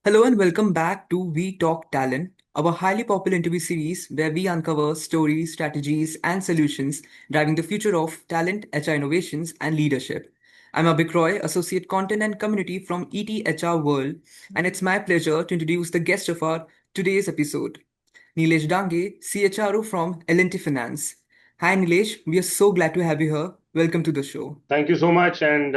Hello and welcome back to We Talk Talent, our highly popular interview series where we uncover stories, strategies, and solutions driving the future of talent, HR innovations, and leadership. I'm Abhik Roy, Associate Content and Community from ETHRWorld, and it's my pleasure to introduce the guest of our today's episode, Nilesh Dange, CHRO from L&T Finance. Hi Nilesh, we are so glad to have you here. Welcome to the show. Thank you so much, and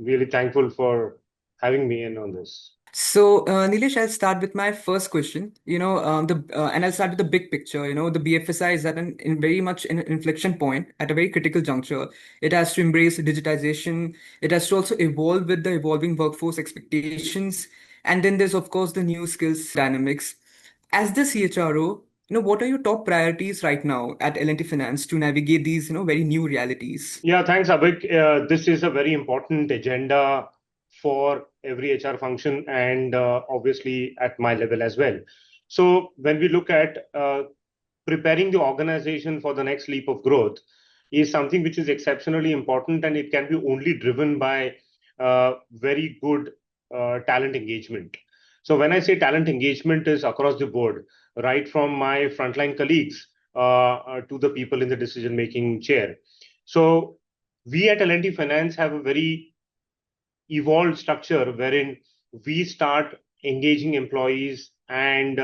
really thankful for having me in on this. Nilesh, I'll start with my first question. And I'll start with the big picture. The BFSI is at in very much an inflection point at a very critical juncture. It has to embrace digitization. It has to also evolve with the evolving workforce expectations. And then there's of course the new skills dynamics. As the CHRO, what are your top priorities right now at L&T Finance to navigate these, very new realities? Yeah, thanks, Abhik. This is a very important agenda for every HR function and obviously at my level as well. So, when we look at preparing the organization for the next leap of growth, is something which is exceptionally important, and it can be only driven by very good talent engagement. So, when I say talent engagement is across the board, right from my frontline colleagues to the people in the decision making chair. So we at L&T Finance have a very evolved structure wherein we start engaging employees and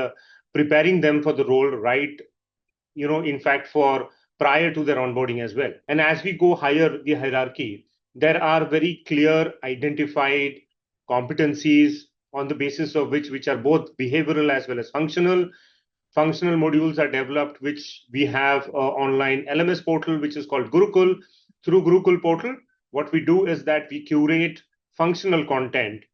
preparing them for the role right, in fact, for prior to their onboarding as well. And as we go higher the hierarchy, there are very clear identified competencies on the basis of which are both behavioral as well as functional. Functional modules are developed, which we have online LMS portal, which is called Gurukul. Through Gurukul portal, what we do is that we curate functional content,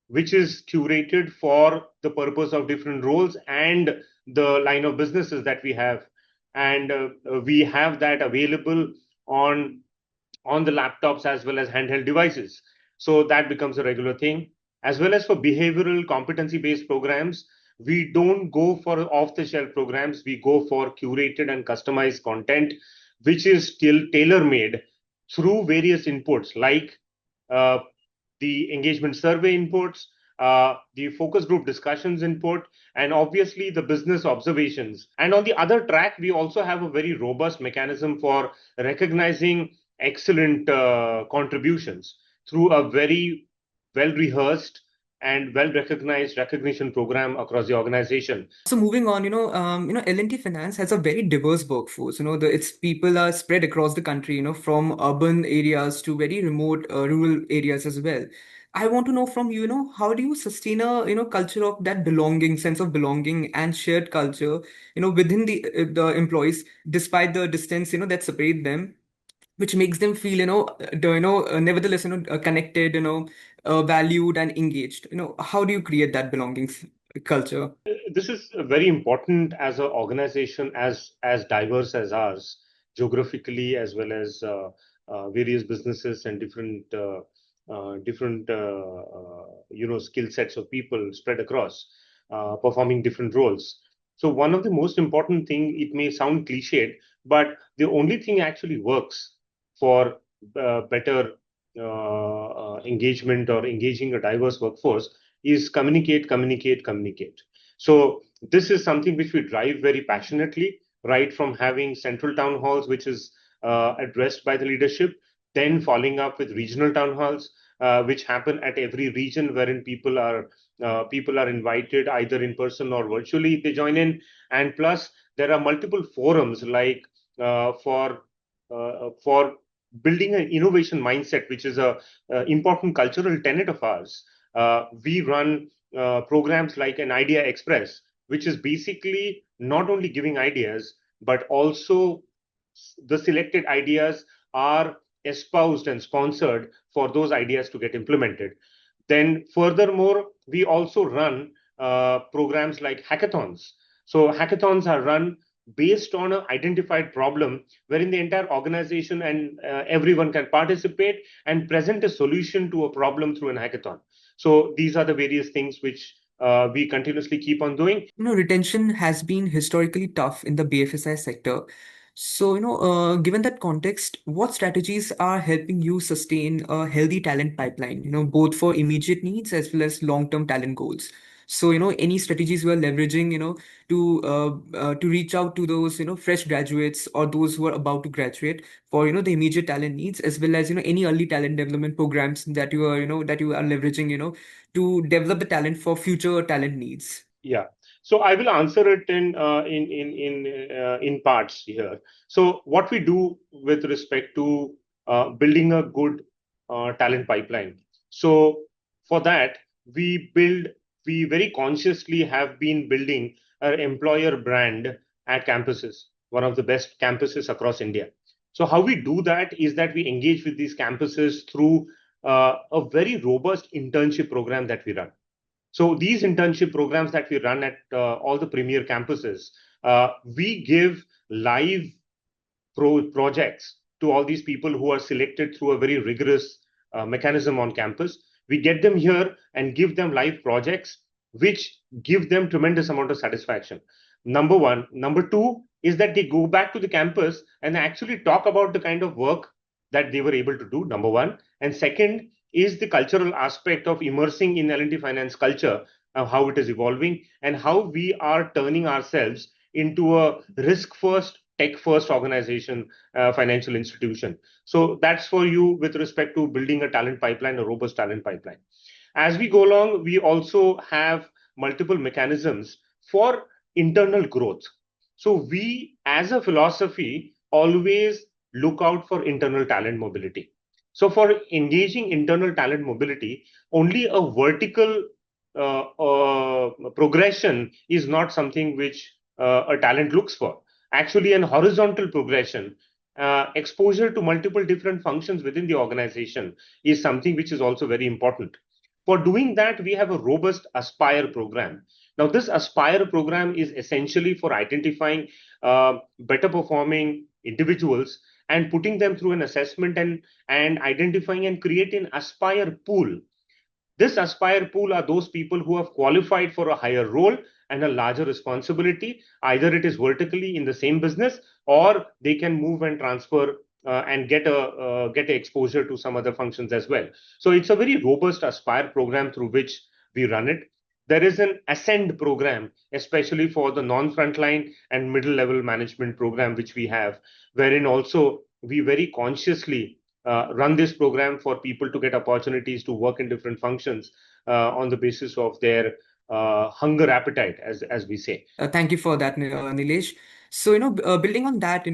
which is curated for the purpose of different roles and the line of businesses that we have. And we have that available on on the laptops as well as handheld devices. So that becomes a regular thing. As well as for behavioral competency based programs, we don't go for off the shelf programs. We go for curated and customized content, which is still tailor made through various inputs like uh, the engagement survey inputs, the focus group discussions input, and obviously the business observations. And on the other track, we also have a very robust mechanism for recognizing excellent contributions through a very well rehearsed and well recognized recognition program across the organization. So moving on, L&T Finance has a very diverse workforce. Its people are spread across the country, from urban areas to very remote rural areas as well. I want to know from you, how do you sustain a, culture of that belonging, sense of belonging and shared culture, within the employees, despite the distance, that separate them, which makes them feel, nevertheless, connected, valued and engaged. How do you create that belongings culture? This is very important as an organization as diverse as ours, geographically as well as various businesses and different skill sets of people spread across, performing different roles. So one of the most important thing, it may sound cliched, but the only thing actually works for better engagement or engaging a diverse workforce is communicate, communicate, communicate. So this is something which we drive very passionately, right from having central town halls, which is addressed by the leadership, then following up with regional town halls, which happen at every region wherein people are invited either in person or virtually they join in. And plus, there are multiple forums like for building an innovation mindset, which is a important cultural tenet of ours. We run programs like an Idea Express, which is basically not only giving ideas, but also the selected ideas are espoused and sponsored for those ideas to get implemented. Then, furthermore, we also run programs like hackathons. So, hackathons are run based on an identified problem wherein the entire organization and everyone can participate and present a solution to a problem through an hackathon. So these are the various things which we continuously keep on doing. Retention has been historically tough in the BFSI sector. So, given that context, what strategies are helping you sustain a healthy talent pipeline, both for immediate needs as well as long-term talent goals? So, any strategies you are leveraging, to reach out to those, fresh graduates or those who are about to graduate for, the immediate talent needs, as well as, any early talent development programs that you are leveraging, to develop the talent for future talent needs. Yeah. So I will answer it in parts here. So what we do with respect to building a good talent pipeline. So for that, we build, we very consciously have been building our employer brand at campuses, one of the best campuses across India. So how we do that is that we engage with these campuses through a very robust internship program that we run. So these internship programs that we run at all the premier campuses, we give live projects to all these people who are selected through a very rigorous mechanism on campus. We get them here and give them live projects, which give them tremendous amount of satisfaction. Number one. Number two is that they go back to the campus and actually talk about the kind of work that they were able to do. Number one. And second is the cultural aspect of immersing in L&T Finance culture, how it is evolving and how we are turning ourselves into a risk first, tech first organization, financial institution. So that's for you with respect to building a talent pipeline, a robust talent pipeline. As we go along, we also have multiple mechanisms for internal growth. So we, as a philosophy, always look out for internal talent mobility. So for engaging internal talent mobility, only a vertical progression is not something which a talent looks for. Actually, an horizontal progression, exposure to multiple different functions within the organization is something which is also very important. For doing that, we have a robust Aspire program. Now, this Aspire program is essentially for identifying better performing individuals and putting them through an assessment and identifying and creating Aspire pool. This Aspire pool are those people who have qualified for a higher role and a larger responsibility. Either it is vertically in the same business, or they can move and transfer and get a exposure to some other functions as well. So it's a very robust Aspire program through which we run it. There is an Ascend program, especially for the non-frontline and middle level management program, which we have, wherein also we very consciously run this program for people to get opportunities to work in different functions on the basis of their hunger appetite, as we say. Thank you for that, Nilesh. So, building on that,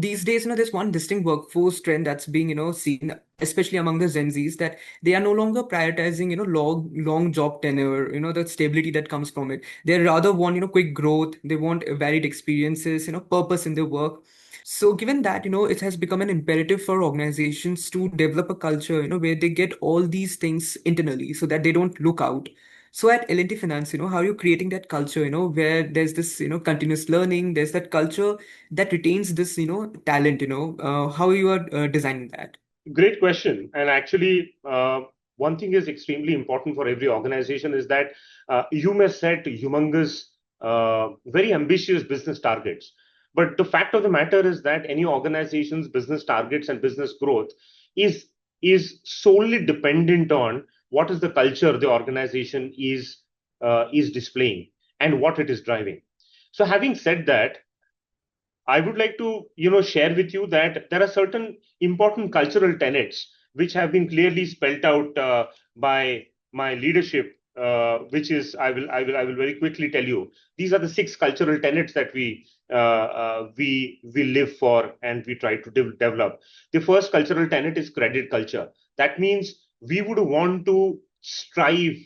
these days, there's one distinct workforce trend that's being, seen, especially among the Gen Zs, that they are no longer prioritizing, long job tenure, the stability that comes from it. They rather want, quick growth. They want varied experiences, purpose in their work. So, given that, it has become an imperative for organizations to develop a culture, where they get all these things internally so that they don't look out. So at L&T Finance, how are you creating that culture, where there's this, continuous learning, there's that culture that retains this, talent, how you are designing that? Great question. And actually, one thing is extremely important for every organization is that you may set humongous, very ambitious business targets. But the fact of the matter is that any organization's business targets and business growth is is solely dependent on what is the culture the organization is displaying and what it is driving. So, having said that, I would like to, share with you that there are certain important cultural tenets which have been clearly spelled out by my leadership, which is I will very quickly tell you. These are the six cultural tenets that we live for and we try to develop. The first cultural tenet is credit culture. That means we would want to strive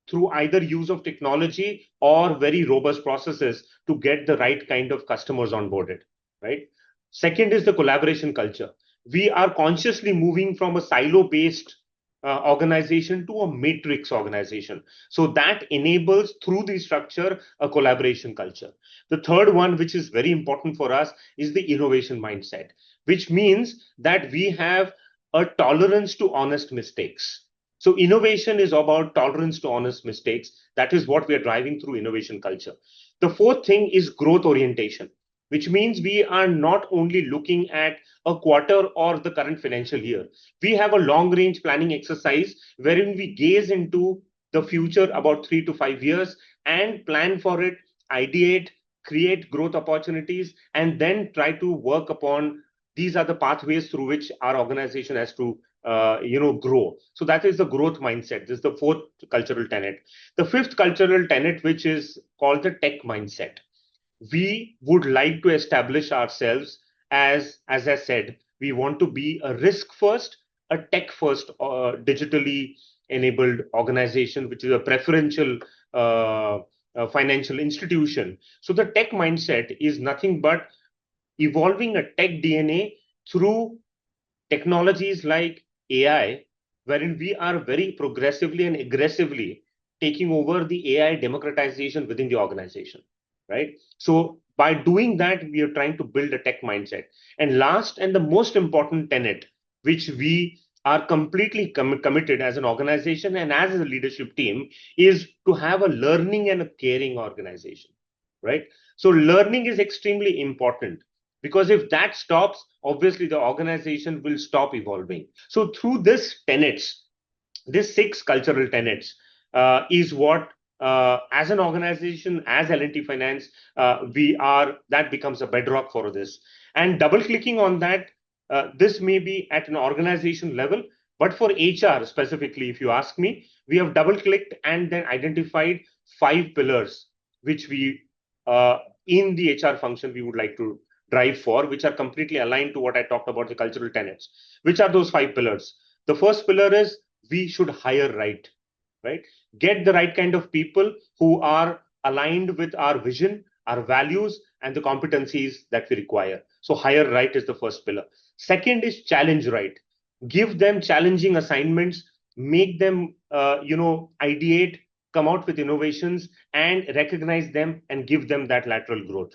through either use of technology or very robust processes to get the right kind of customers onboarded, right? Second is the collaboration culture. We are consciously moving from a silo based organization to a matrix organization. So that enables through the structure a collaboration culture. The third one, which is very important for us, is the innovation mindset, which means that we have a tolerance to honest mistakes. So innovation is about tolerance to honest mistakes. That is what we are driving through innovation culture. The fourth thing is growth orientation. which means we are not only looking at a quarter or the current financial year. We have a long range planning exercise wherein we gaze into the future about 3 to 5 years and plan for it, ideate, create growth opportunities, and then try to work upon these are the pathways through which our organization has to grow. So that is the growth mindset. This is the fourth cultural tenet. The fifth cultural tenet, which is called the tech mindset. We would like to establish ourselves as I said, we want to be a risk first, a tech first, digitally enabled organization, which is a preferential financial institution. So the tech mindset is nothing but evolving a tech DNA through technologies like AI, wherein we are very progressively and aggressively taking over the AI democratization within the organization, right? So by doing that, we are trying to build a tech mindset. And last and the most important tenet, which we are completely committed as an organization and as a leadership team, is to have a learning and a caring organization, right? So learning is extremely important because if that stops, obviously the organization will stop evolving. So through this tenets, this six cultural tenets is what as an organization, as L&T Finance, that becomes a bedrock for this. And double clicking on that, this may be at an organization level, but for HR specifically, if you ask me, we have double clicked and then identified 5 pillars which we in the HR function we would like to drive for, which are completely aligned to what I talked about, the cultural tenets. Which are those 5 pillars? The first pillar is we should hire right, right? Get the right kind of people who are aligned with our vision, our values, and the competencies that we require. So hire right is the first pillar. Second is challenge right. Give them challenging assignments, make them, ideate, come out with innovations, and recognize them and give them that lateral growth.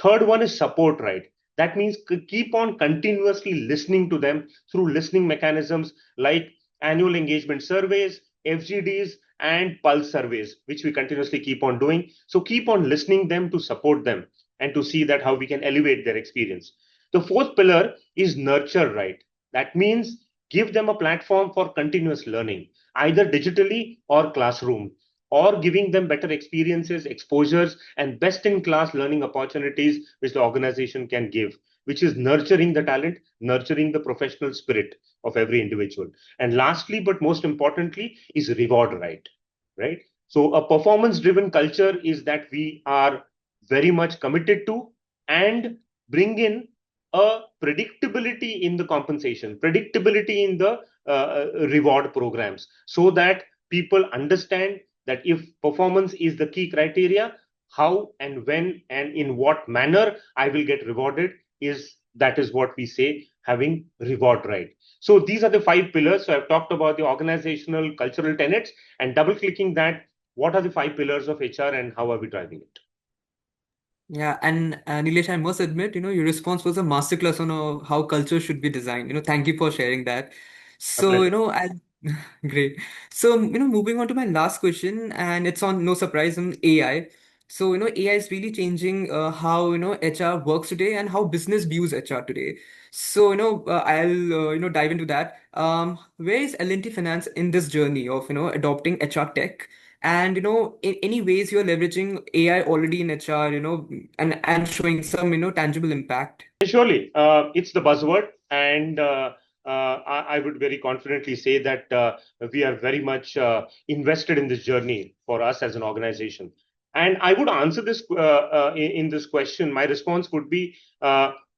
Third one is support right. That means keep on continuously listening to them through listening mechanisms like annual engagement surveys, FGDs, and pulse surveys, which we continuously keep on doing. So keep on listening them to support them and to see that how we can elevate their experience. The fourth pillar is nurture right. That means give them a platform for continuous learning, either digitally or classroom, or giving them better experiences, exposures, and best in class learning opportunities which the organization can give, which is nurturing the talent, nurturing the professional spirit of every individual. And lastly, but most importantly, is reward right, right? So a performance driven culture is that we are very much committed to and bring in a predictability in the compensation, predictability in the reward programs, so that people understand that if performance is the key criteria, how and when and in what manner I will get rewarded is that is what we say having reward right. So these are the 5 pillars. So I've talked about the organizational cultural tenets and double clicking that. What are the 5 pillars of HR and how are we driving it? Yeah, and Nilesh, I must admit, your response was a masterclass on how culture should be designed. Thank you for sharing that. A So, pleasure. great. So, moving on to my last question, and it's on no surprise on AI. So, AI is really changing how, HR works today and how business views HR today. So, I'll, dive into that. Where is L&T Finance in this journey of, adopting HR tech? And in any ways you're leveraging AI already in HR, and showing some tangible impact. Surely, it's the buzzword, and I would very confidently say that we are very much invested in this journey for us as an organization. And I would answer this in this question. My response would be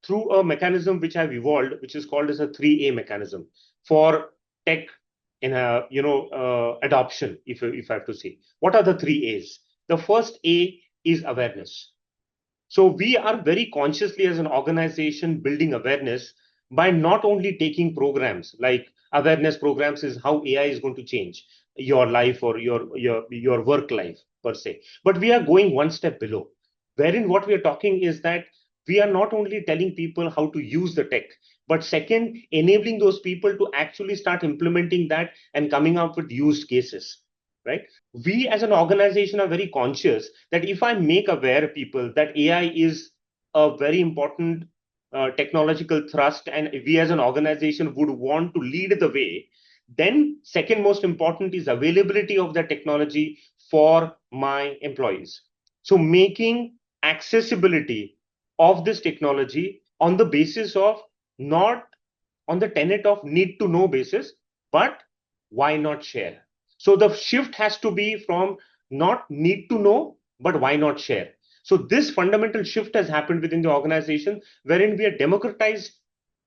through a mechanism which I've evolved, which is called as a 3A mechanism for tech in adoption. If I have to say, what are the 3 A's? The first A is awareness. So we are very consciously as an organization building awareness by not only taking programs like awareness programs is how AI is going to change your life or your work life per se. But we are going one step below, wherein what we are talking is that we are not only telling people how to use the tech, but second, enabling those people to actually start implementing that and coming up with use cases, right? We as an organization are very conscious that if I make aware people that AI is a very important technological thrust, and we as an organization would want to lead the way, then second most important is availability of the technology for my employees. So making accessibility of this technology on the basis of, not on the tenet of need to know basis, but why not share? So the shift has to be from not need to know, but why not share? So this fundamental shift has happened within the organization, wherein we have democratized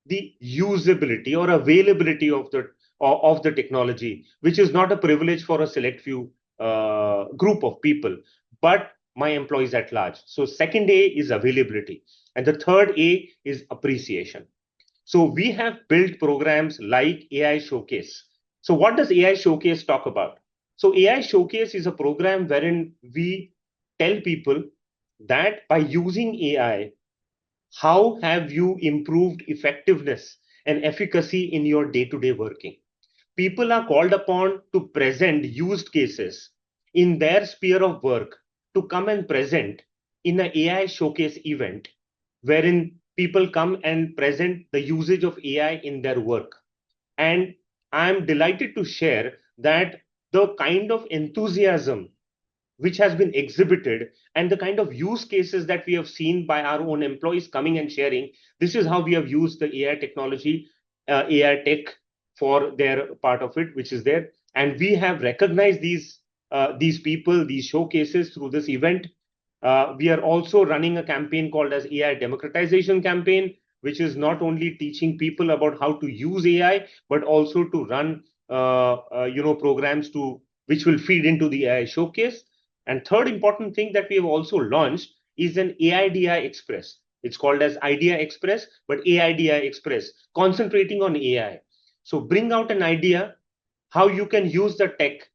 the usability or availability of the technology, which is not a privilege for a select few group of people, but my employees at large. So second A is availability, and the third A is appreciation. So we have built programs like AI Showcase. So what does AI Showcase talk about? So AI Showcase is a program wherein we tell people that by using AI, how have you improved effectiveness and efficacy in your day-to-day working? People are called upon to present used cases in their sphere of work, to come and present in an AI showcase event, wherein people come and present the usage of AI in their work. And I'm delighted to share that the kind of enthusiasm which has been exhibited and the kind of use cases that we have seen by our own employees coming and sharing, this is how we have used the AI technology, AI tech for their part of it, which is there. And we have recognized these people, these showcases through this event. We are also running a campaign called as AI democratization campaign, which is not only teaching people about how to use AI, but also to run programs to which will feed into the AI showcase. And third important thing that we have also launched is an AIDI Express. It's called as Idea Express, but AIDI Express, concentrating on AI. So bring out an idea, how you can use the tech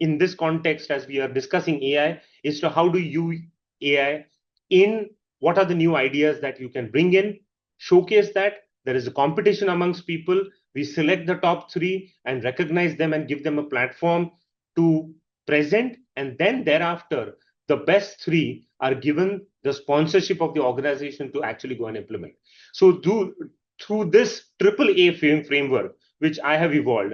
in this context as we are discussing AI, is to how do you use AI in what are the new ideas that you can bring in, showcase that. There is a competition amongst people. We select the top three and recognize them and give them a platform to present. And then thereafter, the best three are given the sponsorship of the organization to actually go and implement. So through this triple A framework, which I have evolved,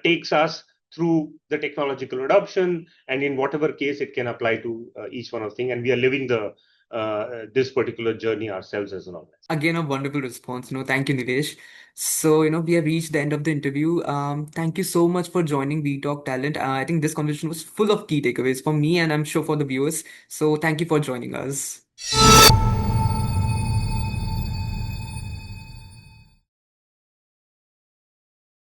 takes us through the technological adoption, and in whatever case it can apply to each one of the things. And we are living the this particular journey ourselves as an organization. Again, a wonderful response. Thank you, Nilesh. So, we have reached the end of the interview. Thank you so much for joining We Talk Talent. I think this conversation was full of key takeaways for me and I'm sure for the viewers. So, thank you for joining us.